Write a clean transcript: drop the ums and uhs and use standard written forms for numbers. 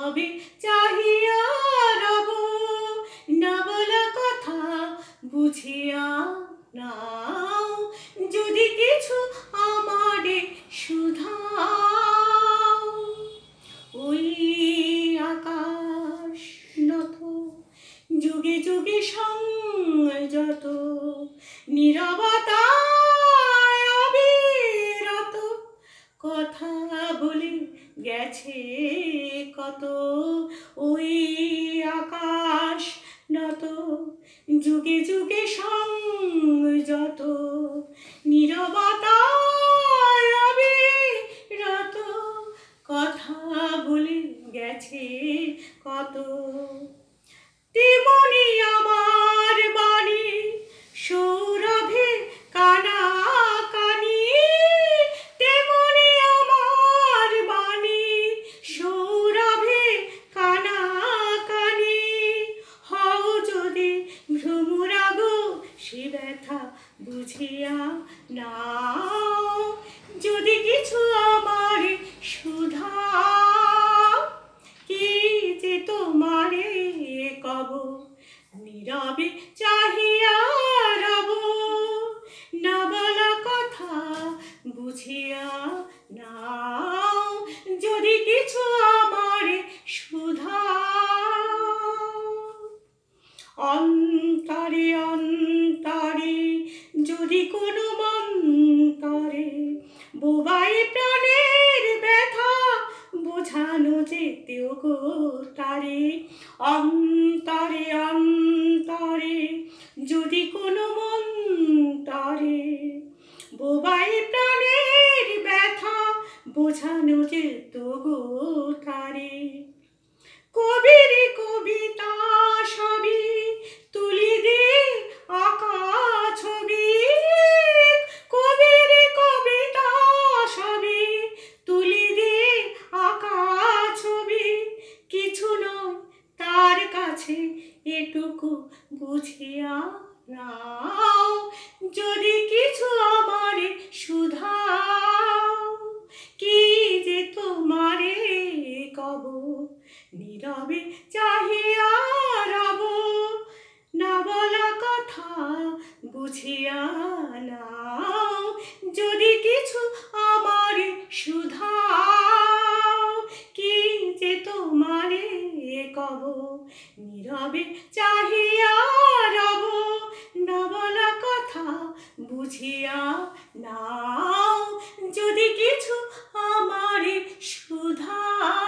নীরবে চাহিয়া রব, না বলা কথা বুঝিয়া নাও, যদি কিছু আমারে শুধাও। ওই আকাশ নত যুগে যুগে সংযত, নীরবতায় অবিরত কথা বলে গেছে কত। ওই আকাশ নত যুগে যুগে সংযত, নীরবতায় অবিরত কথা বলে গেছে কত। তেমনি আমার বাণী সৌরভে কানাকানি, তেমনি আমার বাণী সৌরভে কানাকানি। হও যদি ভ্রমরাগ সে ব্যথা বুঝিয়া নাও, যদি কিছু আমার শুধাও। কি যে তোমারে কব, নীরবে চাহিয়া রব, না বলা কথা বুঝিয়া নাও, যদি কিছু আমার শুধাও। অন্তরে অন্তরে যদি কোনো মন্তরে বোবাই প্রাণের ব্যথা বোঝানো যেতেও গো তারে। অন্তরে অন্তরে যদি কোনো মন্তরে বোবাই প্রাণের ব্যথা বোঝানো যেত গো তারে। কবির কবিতা সবই তুলি দিয়ে আঁকা ছবি, কবির কবিতা সবই তুলি দিয়ে আঁকা ছবি। কিছু নয় তার কাছে এটুকু বুঝিয়া নাও, যদি কিছু আমারে শুধাও। কি যে তোমারে কব, নীরবে চাহিয়া রব, না বলা কথা বুঝিয়া নাও, যদি কিছু আমারে শুধাও। কি যে তোমারে কব, নীরবে চাহিয়া রব, না বলা কথা বুঝিয়া নাও, যদি কিছু আমারে শুধাও।